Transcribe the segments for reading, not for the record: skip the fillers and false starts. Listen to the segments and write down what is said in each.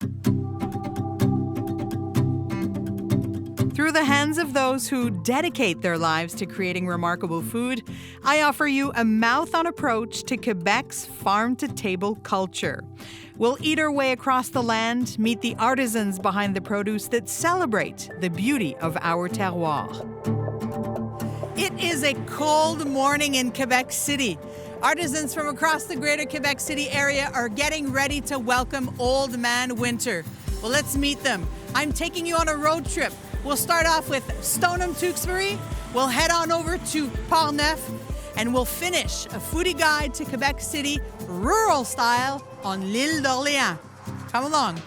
Through the hands of those who dedicate their lives to creating remarkable food, I offer you a mouth-on approach to Quebec's farm-to-table culture. We'll eat our way across the land, meet the artisans behind the produce that celebrate the beauty of our terroir. It is a cold morning in Quebec City. Artisans from across the greater Quebec City area are getting ready to welcome Old Man Winter. Well, let's meet them. I'm taking you on a road trip. We'll start off with Stoneham, Tewkesbury. We'll head on over to Portneuf, and we'll finish a foodie guide to Quebec City, rural style, on l'île d'Orléans. Come along.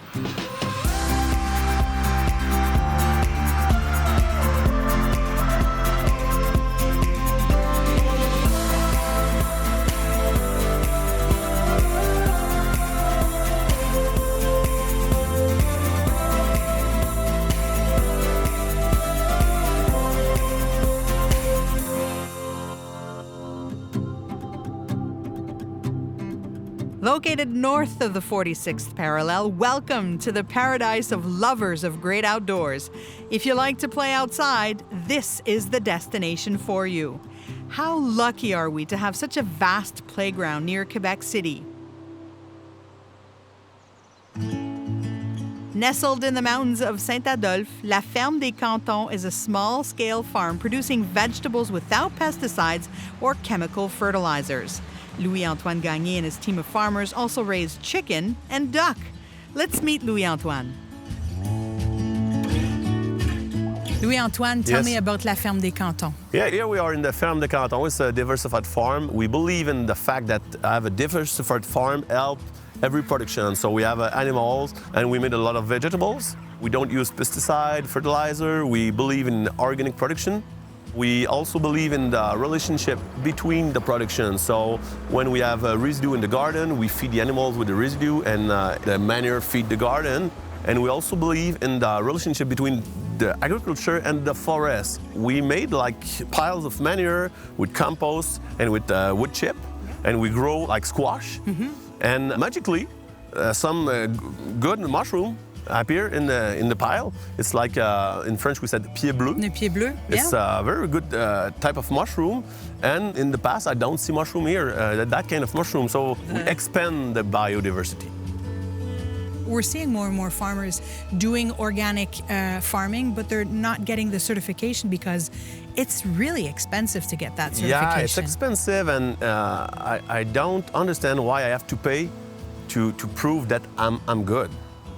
Located north of the 46th parallel, welcome to the paradise of lovers of great outdoors. If you like to play outside, this is the destination for you. How lucky are we to have such a vast playground near Quebec City? Nestled in the mountains of Saint-Adolphe, La Ferme des Cantons is a small-scale farm producing vegetables without pesticides or chemical fertilizers. Louis-Antoine Gagné and his team of farmers also raise chicken and duck. Let's meet Louis-Antoine. Louis-Antoine, tell me about La Ferme des Cantons. Yeah, here we are in the Ferme des Cantons. It's a diversified farm. We believe in the fact that have a diversified farm help every production. So we have animals and we made a lot of vegetables. We don't use pesticide, fertilizer. We believe in organic production. We also believe in the relationship between the production. So when we have a residue in the garden, we feed the animals with the residue and the manure feed the garden. And we also believe in the relationship between the agriculture and the forest. We made like piles of manure with compost and with wood chip, and we grow like squash. And magically, some good mushroom appear in the pile. It's like, in French we said pied bleu. Le pied bleu, It's a very good type of mushroom. And in the past, I don't see mushroom here, that kind of mushroom. So we expand the biodiversity. We're seeing more and more farmers doing organic farming, but they're not getting the certification because it's really expensive to get that certification. Yeah, it's expensive, and I don't understand why I have to pay to prove that I'm good.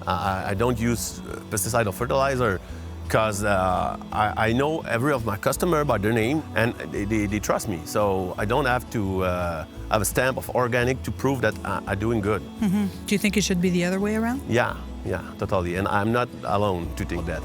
I don't use pesticide or fertilizer because I know every of my customer by their name, and they trust me. So I don't have to have a stamp of organic to prove that I'm doing good. Do you think it should be the other way around? Yeah, totally. And I'm not alone to think that.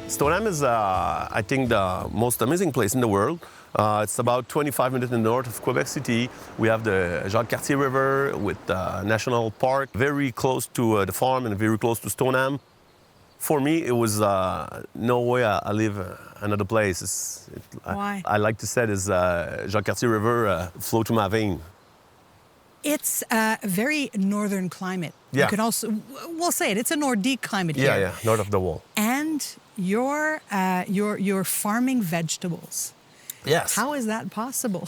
Stoneham is, I think, the most amazing place in the world. It's about 25 minutes in the north of Quebec City. We have the Jacques-Cartier River with the National Park, very close to the farm and very close to Stoneham. For me, it was no way I live another place. Why? I like to say is Jacques-Cartier River flow to my vein. It's a very northern climate. Yeah. You could also, we'll say it, it's a Nordique climate here. Yeah, north of the wall. And you're farming vegetables. Yes. How is that possible?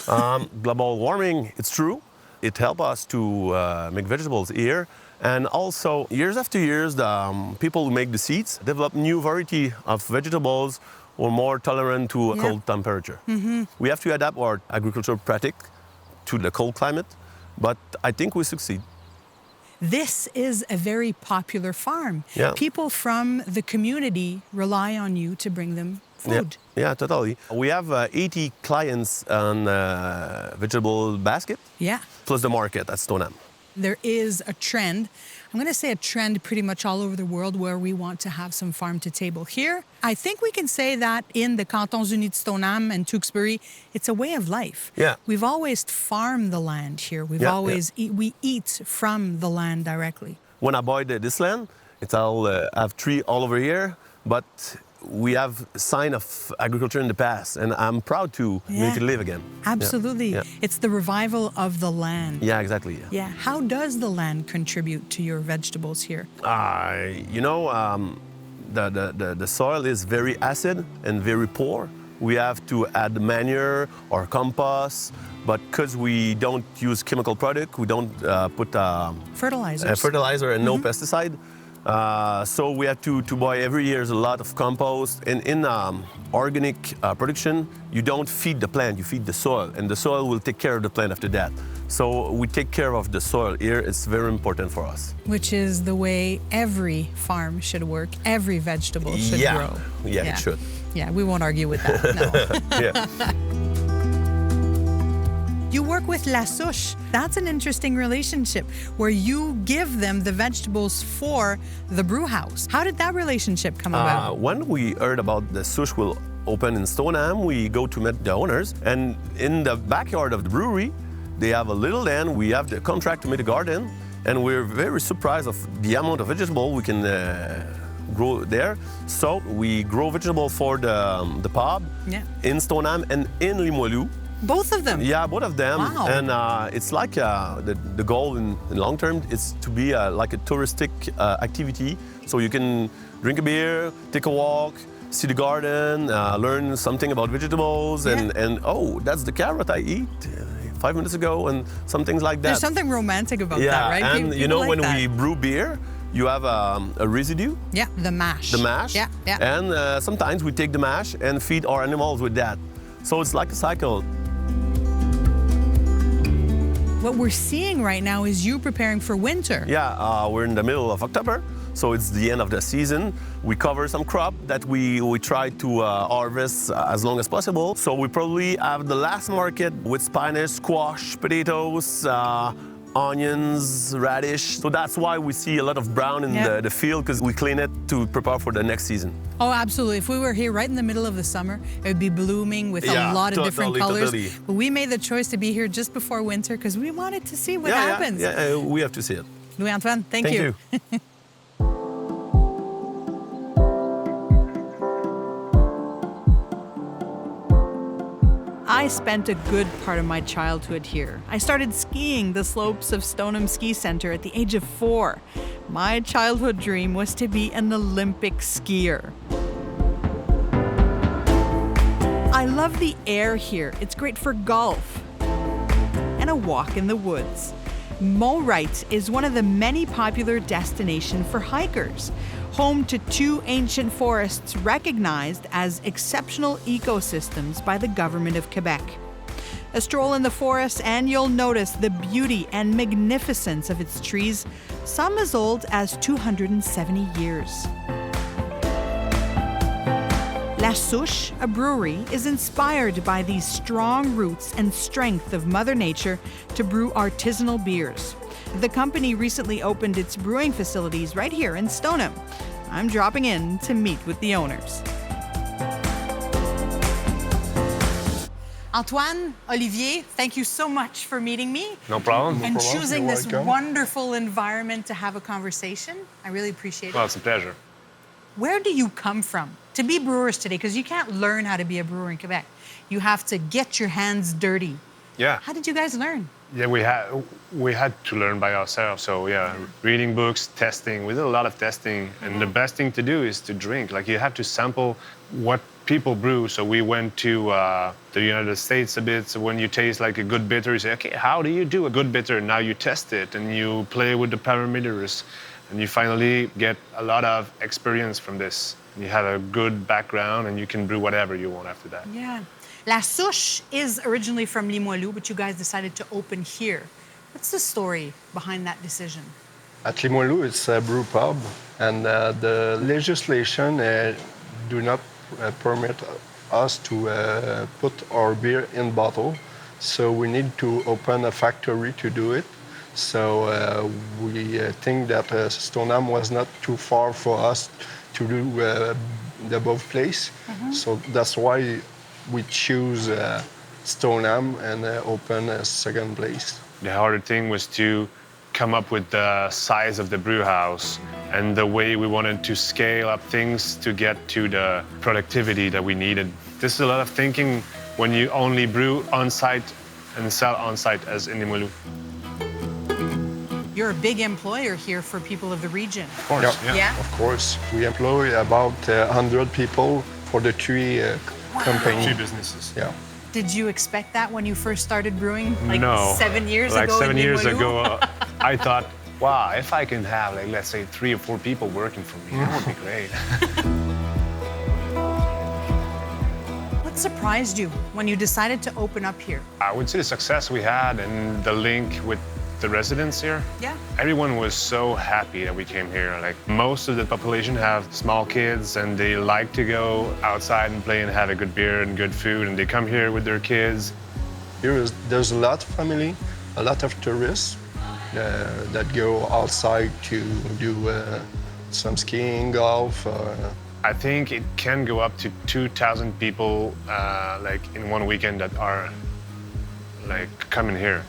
Global warming, it's true. It helps us to make vegetables here. And also, years after years, the people who make the seeds develop new variety of vegetables or more tolerant to a cold temperature. We have to adapt our agricultural practice to the cold climate, but I think we succeed. This is a very popular farm. Yeah. People from the community rely on you to bring them food. Yeah, totally. We have 80 clients on vegetable basket, plus the market at Stoneham. There is a trend, I'm going to say a trend pretty much all over the world where we want to have some farm to table. Here, I think we can say that in the Cantons Unis de Stoneham and Tewkesbury, it's a way of life. Yeah. We've always farmed the land here. We've always we eat from the land directly. When I buy this land, it's all have tree all over here, but we have sign of agriculture in the past, and I'm proud to make it live again. Absolutely. Yeah. It's the revival of the land. Yeah, exactly. Yeah. How does the land contribute to your vegetables here? The soil is very acid and very poor. We have to add manure or compost, but because we don't use chemical product, we don't put fertilizer and no pesticide. So we have to buy every year a lot of compost. And in organic production, you don't feed the plant, you feed the soil, and the soil will take care of the plant after that. So we take care of the soil here. It's very important for us. Which is the way every farm should work. Every vegetable should grow. Yeah, it should. Yeah, we won't argue with that. No. Yeah. You work with La Souche. That's an interesting relationship where you give them the vegetables for the brew house. How did that relationship come about? When we heard about the Souche will open in Stoneham, we go to meet the owners. And in the backyard of the brewery, they have a little land. We have the contract to make a garden. And we're very surprised of the amount of vegetable we can grow there. So we grow vegetable for the pub in Stoneham and in Limoilou. Both of them? Yeah, both of them. Wow. And it's like the goal in long term is to be like a touristic activity. So you can drink a beer, take a walk, see the garden, learn something about vegetables, and oh, that's the carrot I eat 5 minutes ago, and some things like that. There's something romantic about that, right? And People you know, like when that. we brew beer, you have a residue. Yeah, the mash. The mash. Yeah. And sometimes we take the mash and feed our animals with that. So it's like a cycle. What we're seeing right now is you preparing for winter. Yeah, we're in the middle of October, so it's the end of the season. We cover some crop that we try to harvest as long as possible. So we probably have the last market with spinach, squash, potatoes, onions, radish. So that's why we see a lot of brown in the field, because we clean it to prepare for the next season. Oh, absolutely. If we were here right in the middle of the summer, it would be blooming with a lot of different colors. Totally. But we made the choice to be here just before winter because we wanted to see what happens. Yeah, we have to see it. Louis-Antoine, thank you. I spent a good part of my childhood here. I started skiing the slopes of Stoneham Ski Center at the age of 4. My childhood dream was to be an Olympic skier. I love the air here. It's great for golf and a walk in the woods. Montrite is one of the many popular destinations for hikers, home to 2 ancient forests recognized as exceptional ecosystems by the government of Quebec. A stroll in the forest and you'll notice the beauty and magnificence of its trees, some as old as 270 years. La Souche, a brewery, is inspired by these strong roots and strength of Mother Nature to brew artisanal beers. The company recently opened its brewing facilities right here in Stoneham. I'm dropping in to meet with the owners. Antoine, Olivier, thank you so much for meeting me. No problem. And choosing You're this welcome. wonderful environment to have a conversation. I really appreciate it. Well, it's a pleasure. Where do you come from to be brewers today? Because you can't learn how to be a brewer in Quebec. You have to get your hands dirty. Yeah. How did you guys learn? Yeah, we had to learn by ourselves. So yeah, reading books, testing. We did a lot of testing, and the best thing to do is to drink. Like you have to sample what people brew. So we went to the United States a bit. So when you taste like a good bitter, you say, okay, how do you do a good bitter? Now you test it and you play with the parameters, and you finally get a lot of experience from this. You have a good background, and you can brew whatever you want after that. Yeah. La Souche is originally from Limoilou, but you guys decided to open here. What's the story behind that decision? At Limoilou, it's a brew pub, and the legislation do not permit us to put our beer in bottle. So we need to open a factory to do it. So we think that Stoneham was not too far for us to do the above place. So that's why we choose Stoneham and open a second place. The harder thing was to come up with the size of the brew house and the way we wanted to scale up things to get to the productivity that we needed. This is a lot of thinking when you only brew on-site and sell on-site as in Limoilou. You're a big employer here for people of the region. Of course, Yeah? Of course, we employ about 100 people for the three companies. 2 businesses. Yeah. Did you expect that when you first started brewing? Like No. 7 years like ago? 7 in years Limoilou? ago, I thought, wow, if I can have, like, let's say 3 or 4 people working for me, that would be great. What surprised you when you decided to open up here? I would say the success we had and the link with the residents here. Yeah. Everyone was so happy that we came here. Like, most of the population have small kids and they like to go outside and play and have a good beer and good food, and they come here with their kids. There's a lot of family, a lot of tourists that go outside to do some skiing, golf. I think it can go up to 2,000 people like in one weekend that are like coming here.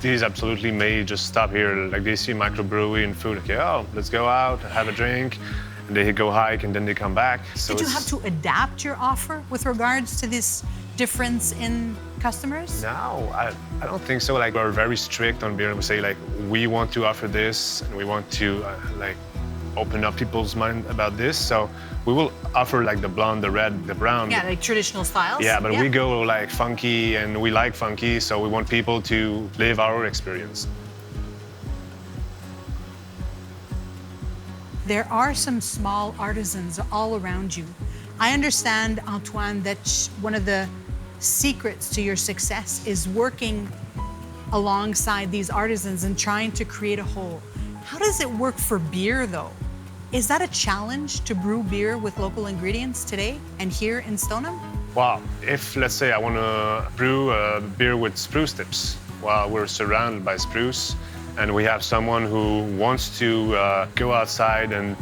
These absolutely may just stop here. Like, they see microbrewery and food. Okay, oh, let's go out, have a drink, and they go hike, and then they come back. So Did you have to adapt your offer with regards to this difference in customers? No, I don't think so. Like, we're very strict on beer. We say, like, we want to offer this, and we want to like open up people's mind about this. So we will offer like the blonde, the red, the brown. Yeah, like traditional styles? Yeah, but we go like funky, and we like funky, so we want people to live our experience. There are some small artisans all around you. I understand, Antoine, that one of the secrets to your success is working alongside these artisans and trying to create a whole. How does it work for beer, though? Is that a challenge to brew beer with local ingredients today and here in Stoneham? Wow, if, let's say, I want to brew a beer with spruce tips, well, we're surrounded by spruce, and we have someone who wants to go outside and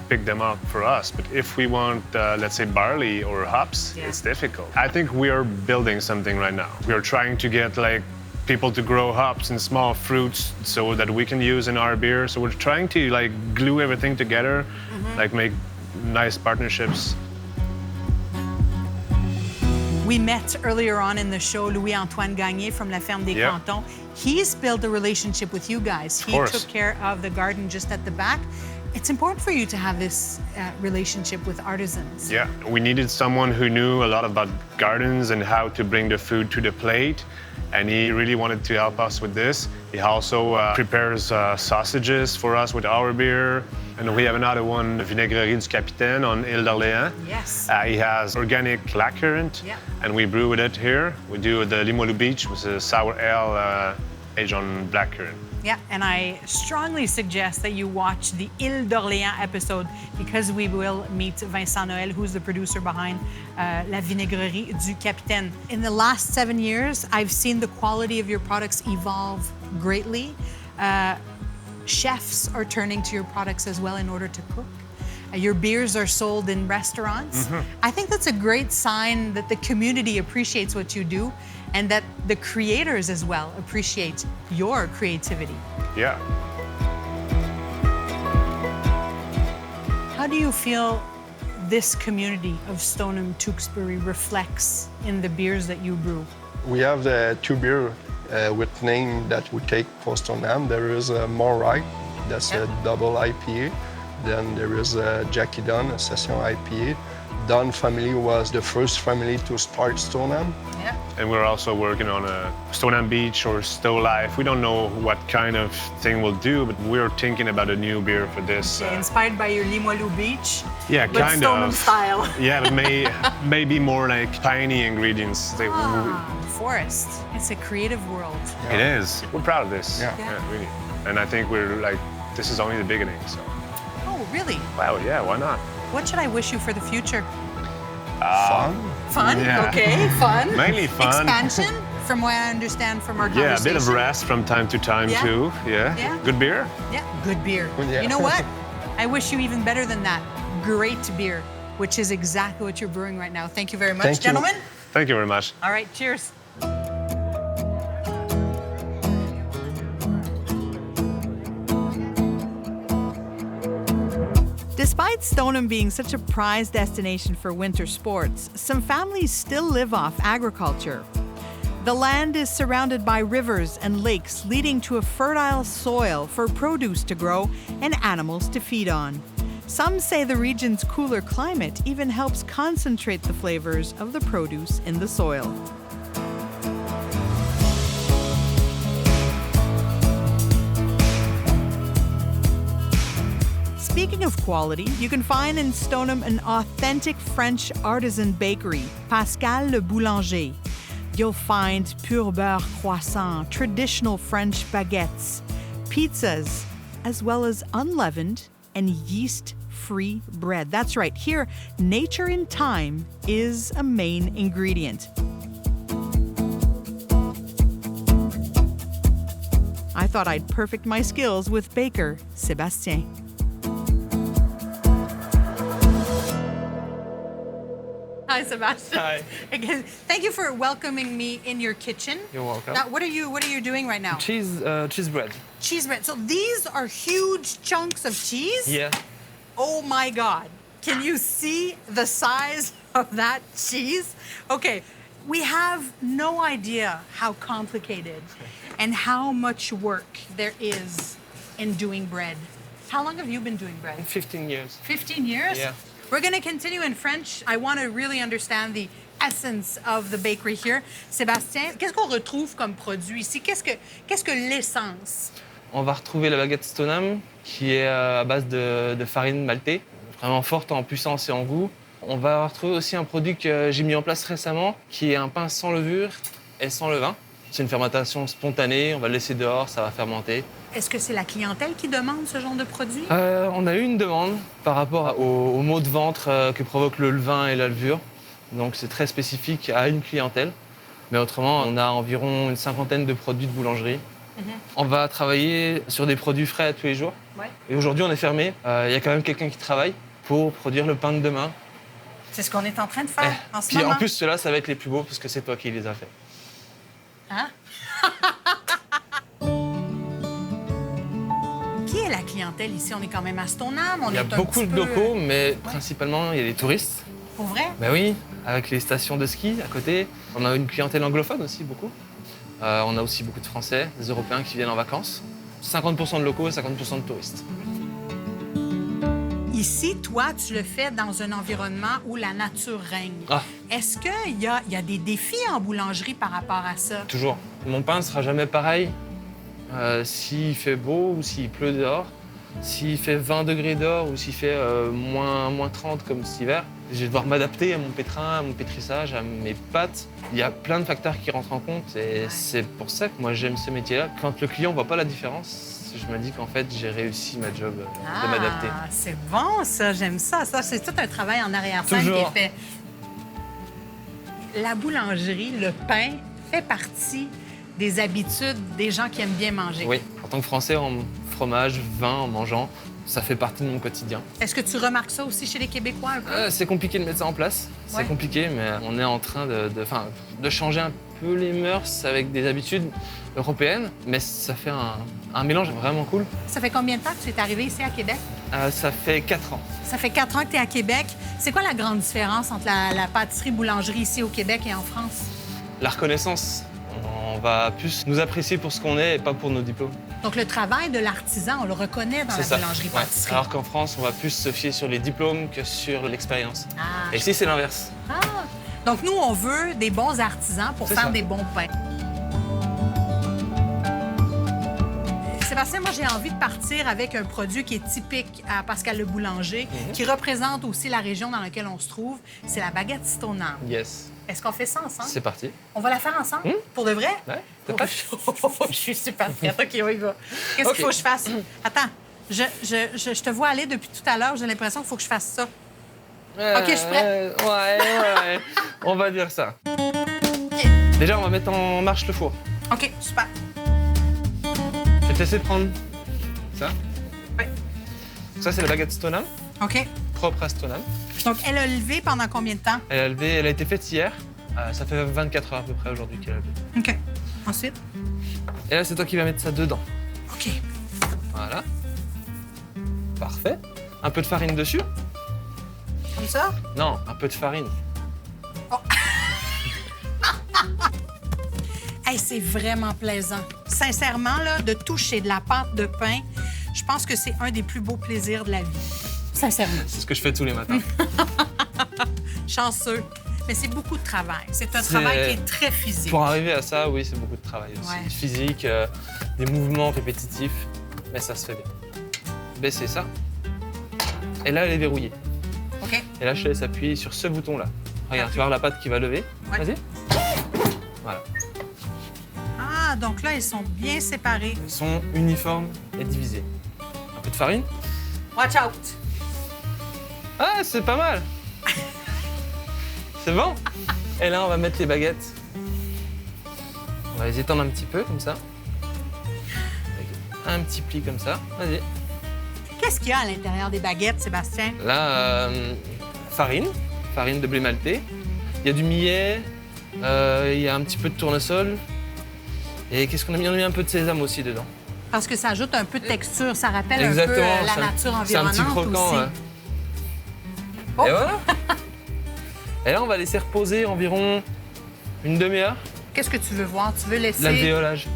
pick them up for us. But if we want, let's say, barley or hops, it's difficult. I think we are building something right now. We are trying to get, like, people to grow hops and small fruits so that we can use in our beer. So we're trying to, like, glue everything together, like, make nice partnerships. We met earlier on in the show Louis-Antoine Gagné from La Ferme des Cantons. He's built a relationship with you guys. He took care of the garden just at the back. It's important for you to have this relationship with artisans. Yeah, we needed someone who knew a lot about gardens and how to bring the food to the plate. And he really wanted to help us with this. He also prepares sausages for us with our beer. And we have another one, Vinaigrerie du Capitaine on Île d'Orléans. Yes. He has organic blackcurrant, and we brew with it here. We do the Limoilou Beach, which is a sour ale aged on blackcurrant. Yeah, and I strongly suggest that you watch the Île d'Orléans episode because we will meet Vincent Noël, who's the producer behind La Vinaigrerie du Capitaine. In the last 7 years, I've seen the quality of your products evolve greatly. Chefs are turning to your products as well in order to cook. Your beers are sold in restaurants. I think that's a great sign that the community appreciates what you do and that the creators as well appreciate your creativity. Yeah. How do you feel this community of Stoneham Tewkesbury reflects in the beers that you brew? We have the 2 beer with name that we take for Stoneham. There is a Morite, that's a double IPA. Then there is a Jackie Dunn, a session IPA. Dunn family was the first family to start Stoneham. Yeah. And we're also working on a Stoneham Beach or Stowe Life. We don't know what kind of thing we'll do, but we're thinking about a new beer for this. Inspired by your Limoilou Beach? Yeah, but kind Stoneham of. style. Yeah, but maybe more like piney ingredients. Forest. It's a creative world. It is. We're proud of this. Yeah. Really. And I think we're like, this is only the beginning, so. Oh, really? Wow, yeah, why not? What should I wish you for the future? Fun. Fun? Yeah. Okay, fun. Mainly fun. Expansion, from what I understand from our Yeah, conversation. a bit of rest from time to time too. Yeah. Good beer? Yeah, good beer. Yeah. You know what? I wish you even better than that. Great beer, which is exactly what you're brewing right now. Thank you very much, Thank you. gentlemen. Thank you very much. All right, cheers. Despite Stoneham being such a prized destination for winter sports, some families still live off agriculture. The land is surrounded by rivers and lakes, leading to a fertile soil for produce to grow and animals to feed on. Some say the region's cooler climate even helps concentrate the flavors of the produce in the soil. Speaking of quality, you can find in Stoneham an authentic French artisan bakery, Pascal le boulanger. You'll find pur beurre croissant, traditional French baguettes, pizzas, as well as unleavened and yeast-free bread. That's right, here, nature in time is a main ingredient. I thought I'd perfect my skills with baker Sebastien. Hi, Sebastien. Hi. Again, thank you for welcoming me in your kitchen. You're welcome. Now, what are you doing right now? Cheese bread. Cheese bread. So these are huge chunks of cheese? Yeah. Oh my God. Can you see the size of that cheese? Okay, we have no idea how complicated and how much work there is in doing bread. How long have you been doing bread? 15 years. 15 years? Yeah. We're going to continue in French. I want to really understand the essence of the bakery here. Sébastien, qu'est-ce qu'on retrouve comme produit ici? Qu'est-ce que l'essence? On va retrouver la baguette Stoneham, qui est à base de farine maltée, vraiment forte en puissance et en goût. On va retrouver aussi un produit que j'ai mis en place récemment, qui est un pain sans levure et sans levain. C'est une fermentation spontanée, on va le laisser dehors, ça va fermenter. Est-ce que c'est la clientèle qui demande ce genre de produit? On a eu une demande par rapport aux maux de ventre que provoquent le levain et la levure. Donc c'est très spécifique à une clientèle. Mais autrement, on a environ une 50aine de produits de boulangerie. On va travailler sur des produits frais tous les jours. Ouais. Et aujourd'hui, on est fermé. Il y a quand même quelqu'un qui travaille pour produire le pain de demain. C'est ce qu'on est en train de faire en ce Puis moment. en plus, ceux-là, ça va être les plus beaux parce que c'est toi qui les as faits. Hein? Qui est la clientèle ici? On est quand même à Stoneham. Il y a beaucoup de locaux, mais principalement, il y a des touristes. Pour vrai? Ben oui, avec les stations de ski à côté. On a une clientèle anglophone aussi, beaucoup. On a aussi beaucoup de Français, des Européens qui viennent en vacances. 50% de locaux et 50% de touristes. Ici, toi, tu le fais dans un environnement où la nature règne. Ah. Est-ce qu'il y a des défis en boulangerie par rapport à ça? Toujours. Mon pain ne sera jamais pareil s'il fait beau ou s'il pleut dehors, s'il fait 20 degrés dehors ou s'il fait moins 30 comme cet hiver. Je vais devoir m'adapter à mon pétrin, à mon pétrissage, à mes pâtes. Il y a plein de facteurs qui rentrent en compte et c'est pour ça que moi j'aime ce métier-là. Quand le client ne voit pas la différence, je me dis qu'en fait j'ai réussi ma job de m'adapter. Ah, c'est bon ça, j'aime ça. Ça, c'est tout un travail en arrière-scène qui est fait. La boulangerie, le pain, fait partie des habitudes des gens qui aiment bien manger. Oui, en tant que Français, en fromage, vin, en mangeant, ça fait partie de mon quotidien. Est-ce que tu remarques ça aussi chez les Québécois un peu? C'est compliqué de mettre ça en place, c'est compliqué, mais on est en train de changer un peu les mœurs avec des habitudes européennes, mais ça fait un mélange vraiment cool. Ça fait combien de temps que tu es arrivé ici à Québec? Ça fait 4 ans. Ça fait 4 ans que tu es à Québec. C'est quoi la grande différence entre la pâtisserie-boulangerie ici au Québec et en France? La reconnaissance. On va plus nous apprécier pour ce qu'on est et pas pour nos diplômes. Donc, le travail de l'artisan, on le reconnaît dans la boulangerie-pâtisserie. Ouais. Alors qu'en France, on va plus se fier sur les diplômes que sur l'expérience. Ah, et ici, c'est l'inverse. Ah! Donc, nous, on veut des bons artisans pour faire des bons pains. Sébastien, moi, j'ai envie de partir avec un produit qui est typique à Pascal le boulanger, qui représente aussi la région dans laquelle on se trouve. C'est la baguette Stoneham. Yes. Est-ce qu'on fait ça ensemble? C'est parti. On va la faire ensemble? Pour de vrai? Ouais, t'es prête? Je suis super prête. OK, on y va. Qu'est-ce qu'il faut que je fasse? Attends, je te vois aller depuis tout à l'heure. J'ai l'impression qu'il faut que je fasse ça. OK, je suis prête. Ouais. On va dire ça. OK. Déjà, on va mettre en marche le four. OK, super. Je vais te laisser prendre ça. Oui. Ça, c'est la baguette Stoneham, OK. propre à Stoneham. Donc, elle a levé pendant combien de temps? Elle a été faite hier. Ça fait 24 heures à peu près aujourd'hui qu'elle a levé. OK. Ensuite? Et là, c'est toi qui vas mettre ça dedans. OK. Voilà. Parfait. Un peu de farine dessus. Comme ça? Non, un peu de farine. Hey, c'est vraiment plaisant. Sincèrement, là, de toucher de la pâte de pain, je pense que c'est un des plus beaux plaisirs de la vie. Sincèrement. C'est ce que je fais tous les matins. Chanceux. Mais c'est beaucoup de travail. C'est un travail qui est très physique. Pour arriver à ça, oui, c'est beaucoup de travail aussi. Ouais. Physique, des mouvements répétitifs, mais ça se fait bien. Baissez ça. Et là, elle est verrouillée. OK. Et là, je te laisse appuyer sur ce bouton-là. Regarde, tu vas voir la pâte qui va lever. Ouais. Vas-y. Voilà. Ah, donc là, ils sont bien séparés. Ils sont uniformes et divisés. Un peu de farine. Watch out! Ah, c'est pas mal. C'est bon. Et là, on va mettre les baguettes. On va les étendre un petit peu, comme ça. Avec un petit pli comme ça. Vas-y. Qu'est-ce qu'il y a à l'intérieur des baguettes, Sébastien? Là, farine de blé maltais. Il y a du millet, il y a un petit peu de tournesol. Et qu'est-ce qu'on a mis? On a mis un peu de sésame aussi dedans. Parce que ça ajoute un peu de texture. Ça rappelle Exactement, un peu la nature c'est un environnante petit croquant. aussi. Ouais. Oh. Et voilà. Et là, on va laisser reposer environ une demi-heure. Qu'est-ce que tu veux voir? Tu veux laisser... L'alvéolage.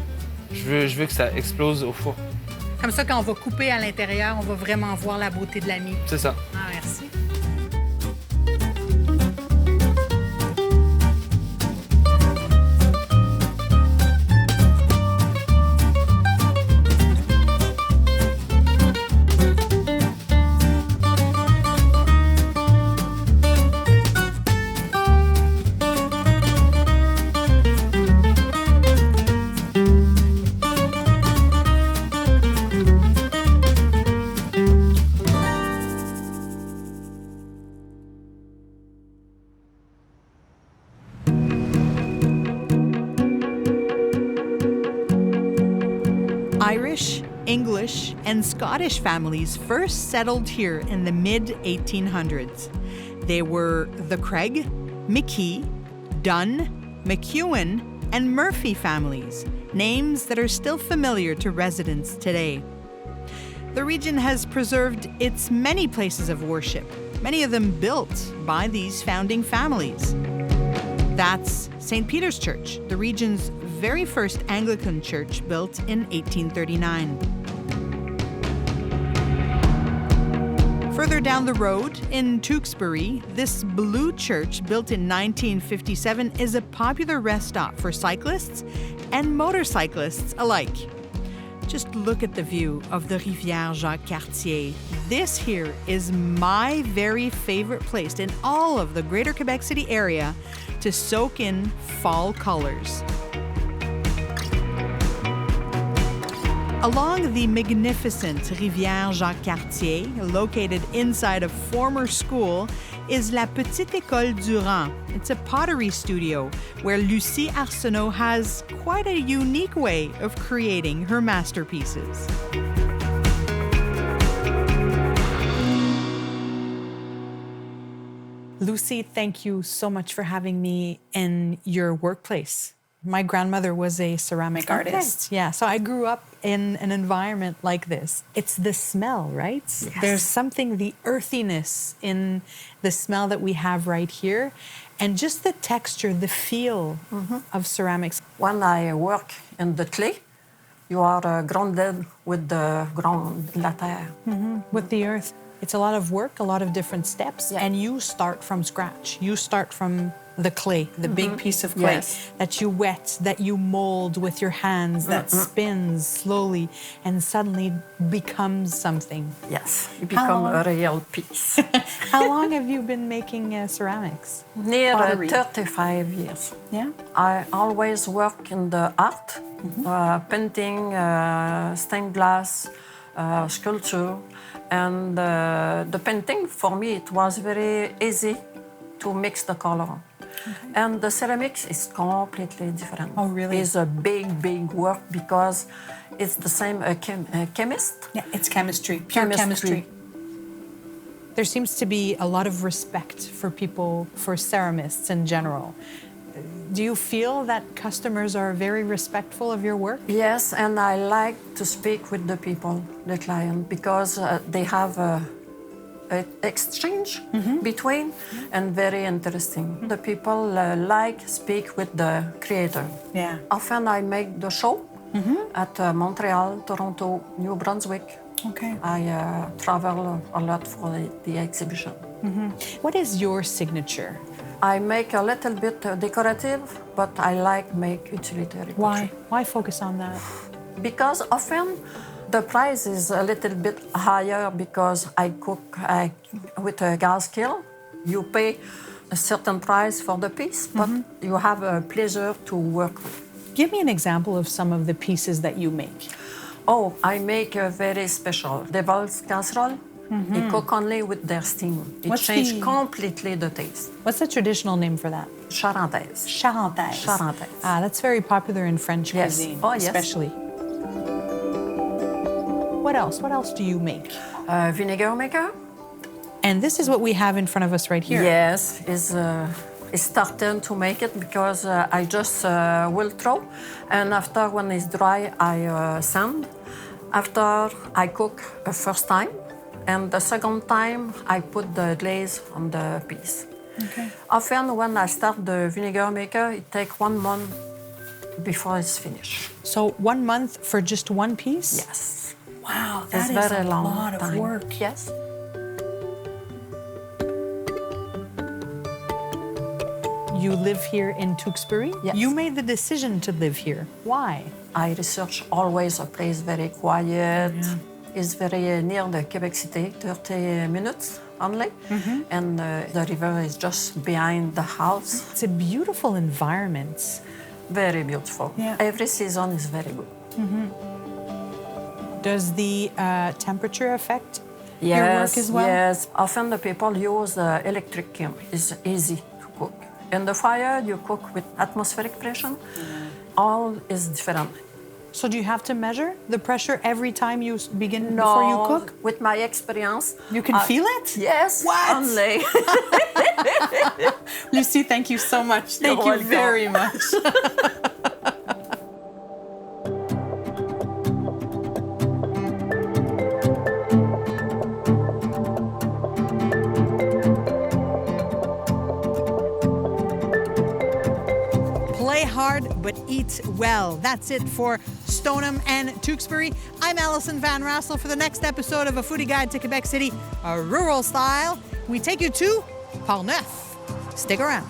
Je veux que ça explose au four. Comme ça, quand on va couper à l'intérieur, on va vraiment voir la beauté de la mie. C'est ça. Ah, merci. Irish, English, and Scottish families first settled here in the mid-1800s. They were the Craig, McKee, Dunn, McEwen, and Murphy families, names that are still familiar to residents today. The region has preserved its many places of worship, many of them built by these founding families. That's St. Peter's Church, the region's very first Anglican church built in 1839. Further down the road, in Tewkesbury, this blue church built in 1957 is a popular rest stop for cyclists and motorcyclists alike. Just look at the view of the Rivière Jacques-Cartier. This here is my very favorite place in all of the greater Québec City area to soak in fall colors. Along the magnificent Rivière Jacques-Cartier, located inside a former school, is La Petite École Durand. It's a pottery studio where Lucie Arseno has quite a unique way of creating her masterpieces. Lucie, thank you so much for having me in your workplace. My grandmother was a ceramic artist. Yeah, so I grew up in an environment like this. It's the smell, right? Yes. There's something, the earthiness in the smell that we have right here, and just the texture, the feel of ceramics. When I work in the clay, you are grounded with the ground, la terre. With the earth. It's a lot of work, a lot of different steps, Yeah. and you start from scratch. You start from the clay, the big piece of clay Yes. that you wet, that you mold with your hands, that spins slowly and suddenly becomes something. Yes, you become long? a real piece. How long have you been making ceramics? Near Pottery. 35 years. Yeah? I always work in the art, painting, stained glass, sculpture. And the painting, for me, it was very easy to mix the color. And the ceramics is completely different. Oh, really? It's a big, big work because it's the same chemist. Yeah, it's chemistry, pure chemistry. There seems to be a lot of respect for people, for ceramists in general. Do you feel that customers are very respectful of your work? Yes, and I like to speak with the people, the client, because they have exchange between, and very interesting. The people speak with the creator. Yeah. Often I make the show at Montreal, Toronto, New Brunswick. Okay. I travel a lot for the exhibition. What is your signature? I make a little bit decorative, but I make utilitarian. Why? Why focus on that? Because often the price is a little bit higher because I cook with a gas kiln. You pay a certain price for the piece, but you have a pleasure to work with. Give me an example of some of the pieces that you make. Oh, I make a very special devil's casserole. They cook only with their steam. It changes completely the taste. What's the traditional name for that? Charentaise. Charentaise. Charentaise. Ah, that's very popular in French cuisine, Oh, yes. especially. What else? What else do you make? Vinegar maker. And this is what we have in front of us right here. Yes, it's starting to make it because I just will throw, and after when it's dry, I sand. After I cook a first time, and the second time I put the glaze on the piece. Okay. Often when I start the vinegar maker, it takes 1 month before it's finished. So 1 month for just one piece? Yes. Wow, It's that is very a long lot of time. work. Yes. You live here in Tewkesbury? Yes. You made the decision to live here. Why? I research always a place very quiet. It's very near the Québec City, 30 minutes only. And the river is just behind the house. It's a beautiful environment. Very beautiful. Yeah. Every season is very good. Does the temperature affect your work as well? Yes. Often the people use the electric kiln. It's easy to cook. In the fire, you cook with atmospheric pressure. All is different. So do you have to measure the pressure every time you begin before you cook? With my experience. You can feel it? Yes. What? Only. Lucie, thank you so much. Thank You're you welcome. very much. Play hard, but eat well. That's it for Stoneham and Tewkesbury. I'm Allison Van Rassel for the next episode of A Foodie Guide to Quebec City, a rural style. We take you to Pont Neuf. Stick around.